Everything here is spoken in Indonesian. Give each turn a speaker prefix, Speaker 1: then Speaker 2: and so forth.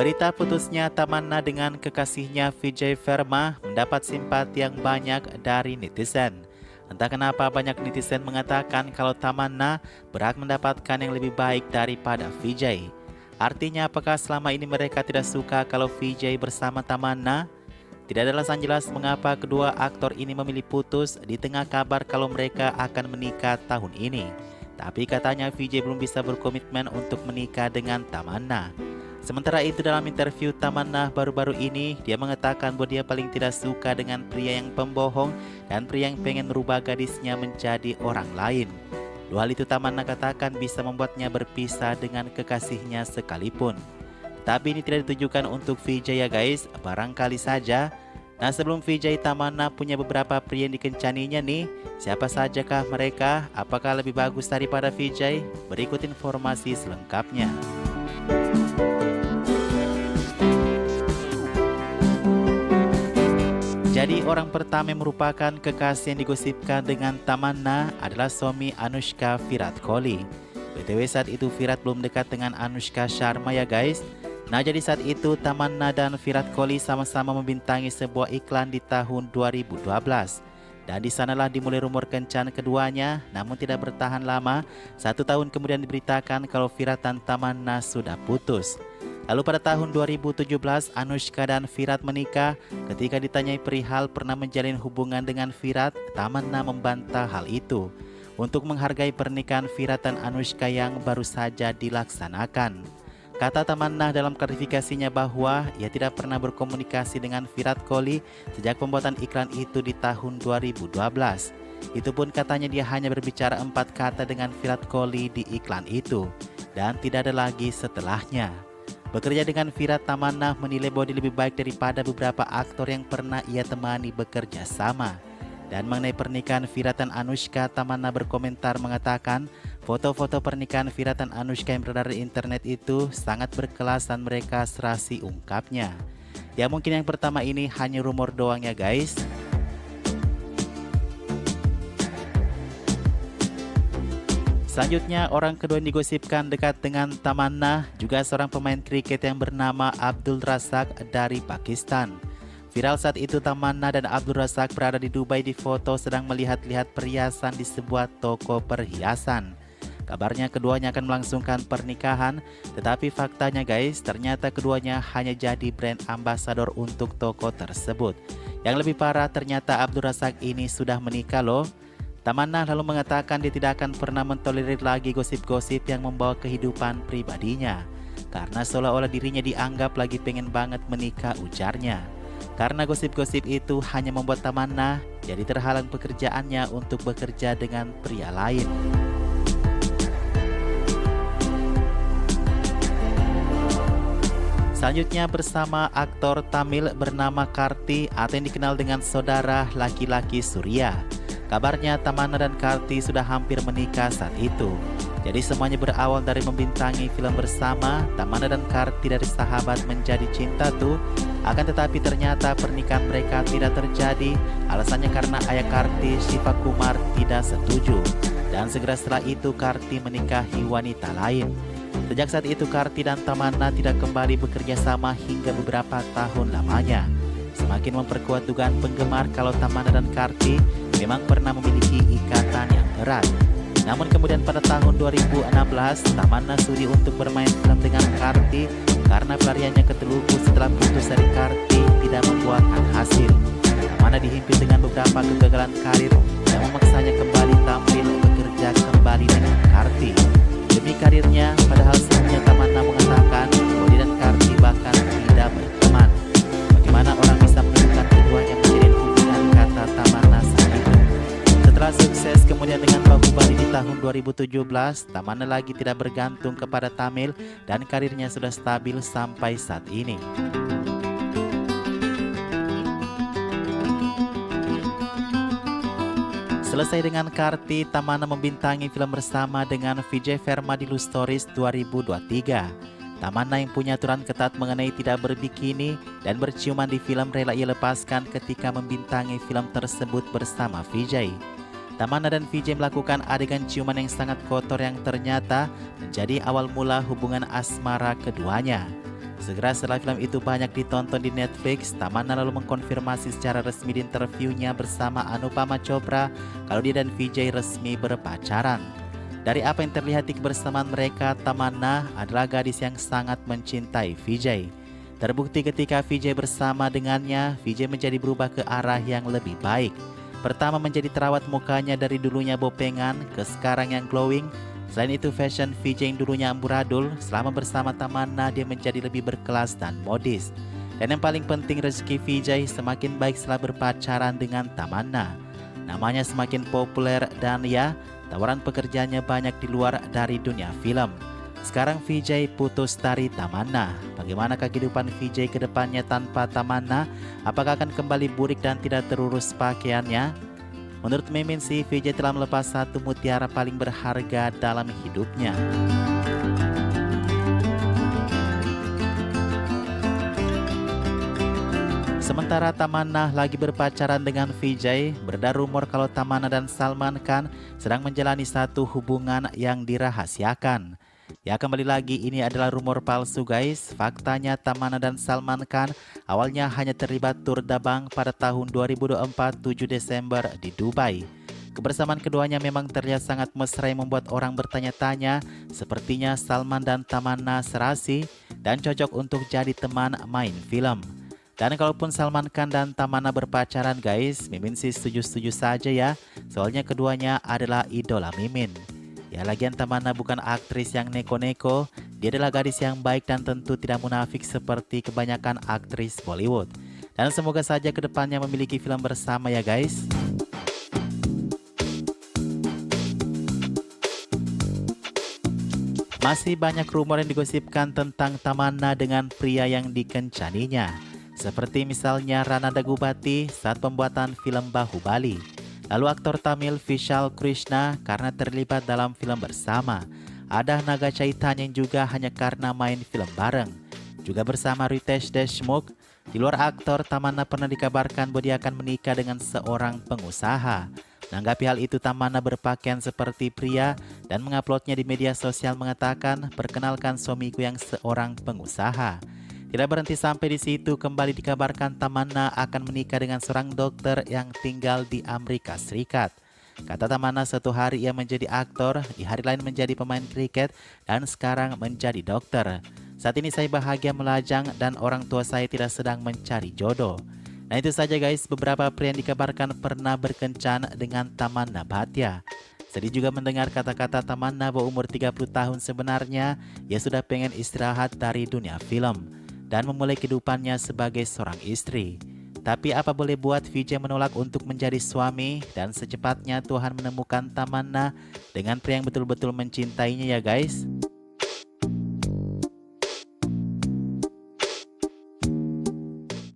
Speaker 1: Berita putusnya Tamanna dengan kekasihnya Vijay Verma mendapat simpati yang banyak dari netizen. Entah kenapa banyak netizen mengatakan kalau Tamanna berhak mendapatkan yang lebih baik daripada Vijay. Artinya apakah selama ini mereka tidak suka kalau Vijay bersama Tamanna? Tidak ada alasan jelas mengapa kedua aktor ini memilih putus di tengah kabar kalau mereka akan menikah tahun ini. Tapi katanya Vijay belum bisa berkomitmen untuk menikah dengan Tamanna. Sementara itu dalam interview Tamanna baru-baru ini, dia mengatakan bahwa dia paling tidak suka dengan pria yang pembohong dan pria yang pengen merubah gadisnya menjadi orang lain. Dua hal itu Tamanna katakan bisa membuatnya berpisah dengan kekasihnya sekalipun. Tapi ini tidak ditujukan untuk Vijay ya guys, barangkali saja. Nah sebelum Vijay, Tamanna punya beberapa pria yang dikencaninya nih. Siapa sajakah mereka? Apakah lebih bagus daripada Vijay? Berikut informasi selengkapnya. Jadi orang pertama yang merupakan kekasih yang digosipkan dengan Tamanna adalah suami Anushka, Virat Kohli. BTW saat itu Virat belum dekat dengan Anushka Sharma ya guys. Nah jadi saat itu Tamanna dan Virat Kohli sama-sama membintangi sebuah iklan di tahun 2012. Dan di sanalah dimulai rumor kencan keduanya, namun tidak bertahan lama. 1 tahun kemudian diberitakan kalau Virat dan Tamanna sudah putus. Lalu pada tahun 2017 Anushka dan Virat menikah. Ketika ditanyai perihal pernah menjalin hubungan dengan Virat, Tamanna membantah hal itu. Untuk menghargai pernikahan Virat dan Anushka yang baru saja dilaksanakan. Kata Tamanna dalam klarifikasinya bahwa ia tidak pernah berkomunikasi dengan Virat Kohli sejak pembuatan iklan itu di tahun 2012. Itu pun katanya dia hanya berbicara 4 kata dengan Virat Kohli di iklan itu. Dan tidak ada lagi setelahnya. Bekerja dengan Virat, Tamanna menilai bahwa dia lebih baik daripada beberapa aktor yang pernah ia temani bekerja sama. Dan mengenai pernikahan Virat dan Anushka, Tamanna berkomentar mengatakan foto-foto pernikahan Virat dan Anushka yang beredar di internet itu sangat berkelas dan mereka serasi, ungkapnya. Ya mungkin yang pertama ini hanya rumor doang ya guys. Selanjutnya orang kedua yang digosipkan dekat dengan Tamanna juga seorang pemain kriket yang bernama Abdul Razak dari Pakistan. Viral saat itu Tamanna dan Abdul Razak berada di Dubai di foto sedang melihat-lihat perhiasan di sebuah toko perhiasan. Kabarnya keduanya akan melangsungkan pernikahan, tetapi faktanya guys, ternyata keduanya hanya jadi brand ambassador untuk toko tersebut. Yang lebih parah ternyata Abdul Razak ini sudah menikah loh. Tamanna lalu mengatakan dia tidak akan pernah mentolerir lagi gosip-gosip yang membawa kehidupan pribadinya. Karena seolah-olah dirinya dianggap lagi pengen banget menikah, ujarnya. Karena gosip-gosip itu hanya membuat Tamanna jadi terhalang pekerjaannya untuk bekerja dengan pria lain. Selanjutnya bersama aktor Tamil bernama Karti atau yang dikenal dengan saudara laki-laki Surya. Kabarnya Tamanna dan Karti sudah hampir menikah saat itu. Jadi semuanya berawal dari membintangi film bersama. Tamanna dan Karti dari sahabat menjadi cinta tuh. Akan tetapi ternyata pernikahan mereka tidak terjadi. Alasannya karena ayah Karti, Shiva Kumar, tidak setuju. Dan segera setelah itu Karti menikahi wanita lain. Sejak saat itu Karti dan Tamanna tidak kembali bekerja sama hingga beberapa tahun lamanya. Semakin memperkuat dugaan penggemar kalau Tamanna dan Karti memang pernah memiliki ikatan yang erat. Namun kemudian pada tahun 2016 Tamanna sudi untuk bermain film dengan Karti karena pelariannya ke Telugu setelah putus dari Karti tidak membuahkan hasil. Tamanna dihimpit dengan beberapa kegagalan karir yang memaksanya kembali tampil bekerja kembali dengan Karti. Demi karirnya, padahal sebelumnya Tamanna mengatakan bahwa dia dan Karti bahkan tidak berteman. Bagaimana orang bisa menemukan keduanya menjalin hubungan, kata Tamanna saat itu. Setelah sukses kemudian dengan Bahubali di tahun 2017, Tamanna lagi tidak bergantung kepada Tamil dan karirnya sudah stabil sampai saat ini. Selesai dengan Karti, Tamanna membintangi film bersama dengan Vijay Verma di Love Stories 2023. Tamanna yang punya aturan ketat mengenai tidak berbikini dan berciuman di film rela ia lepaskan ketika membintangi film tersebut bersama Vijay. Tamanna dan Vijay melakukan adegan ciuman yang sangat kotor yang ternyata menjadi awal mula hubungan asmara keduanya. Segera setelah film itu banyak ditonton di Netflix, Tamanna lalu mengkonfirmasi secara resmi di interviewnya bersama Anupama Chopra kalau dia dan Vijay resmi berpacaran. Dari apa yang terlihat di kebersamaan mereka, Tamanna adalah gadis yang sangat mencintai Vijay. Terbukti ketika Vijay bersama dengannya, Vijay menjadi berubah ke arah yang lebih baik. Pertama menjadi terawat mukanya dari dulunya bopengan ke sekarang yang glowing. Selain itu fashion Vijay yang dulunya amburadul, selama bersama Tamanna dia menjadi lebih berkelas dan modis. Dan yang paling penting rezeki Vijay semakin baik setelah berpacaran dengan Tamanna. Namanya semakin populer dan ya, tawaran pekerjaannya banyak di luar dari dunia film. Sekarang Vijay putus dari Tamanna. Bagaimana kehidupan Vijay ke depannya tanpa Tamanna? Apakah akan kembali burik dan tidak terurus pakaiannya? Menurut Mimin sih, Vijay telah melepas satu mutiara paling berharga dalam hidupnya. Sementara Tamanna lagi berpacaran dengan Vijay, beredar rumor kalau Tamanna dan Salman Khan sedang menjalani satu hubungan yang dirahasiakan. Ya, kembali lagi ini adalah rumor palsu guys. Faktanya Tamanna dan Salman Khan awalnya hanya terlibat tur dabang pada tahun 2024 7 Desember di Dubai. Kebersamaan keduanya memang terlihat sangat mesra yang membuat orang bertanya-tanya, sepertinya Salman dan Tamanna serasi dan cocok untuk jadi teman main film. Dan kalaupun Salman Khan dan Tamanna berpacaran guys, Mimin sih setuju-setuju saja ya, soalnya keduanya adalah idola Mimin. Ya, lagian Tamanna bukan aktris yang neko-neko, dia adalah gadis yang baik dan tentu tidak munafik seperti kebanyakan aktris Bollywood. Dan semoga saja kedepannya memiliki film bersama ya guys. Masih banyak rumor yang digosipkan tentang Tamanna dengan pria yang dikencaninya. Seperti misalnya Rana Dagubati saat pembuatan film Bahubali. Lalu aktor Tamil Vishal Krishna karena terlibat dalam film bersama. Ada Naga Chaitanya yang juga hanya karena main film bareng. Juga bersama Ritesh Deshmukh. Di luar aktor, Tamanna pernah dikabarkan bahwa dia akan menikah dengan seorang pengusaha. Menanggapi hal itu, Tamanna berpakaian seperti pria dan menguploadnya di media sosial mengatakan, "Perkenalkan suamiku yang seorang pengusaha." Tidak berhenti sampai di situ, kembali dikabarkan Tamanna akan menikah dengan seorang dokter yang tinggal di Amerika Serikat. Kata Tamanna, suatu hari ia menjadi aktor, di hari lain menjadi pemain kriket, dan sekarang menjadi dokter. Saat ini saya bahagia melajang dan orang tua saya tidak sedang mencari jodoh. Nah itu saja guys, beberapa pria yang dikabarkan pernah berkencan dengan Tamanna Bhatia. Sedih juga mendengar kata-kata Tamanna bahwa umur 30 tahun sebenarnya ia sudah pengen istirahat dari dunia film dan memulai kehidupannya sebagai seorang istri. Tapi apa boleh buat, Vijay menolak untuk menjadi suami dan secepatnya Tuhan menemukan Tamanna dengan pria yang betul-betul mencintainya ya guys.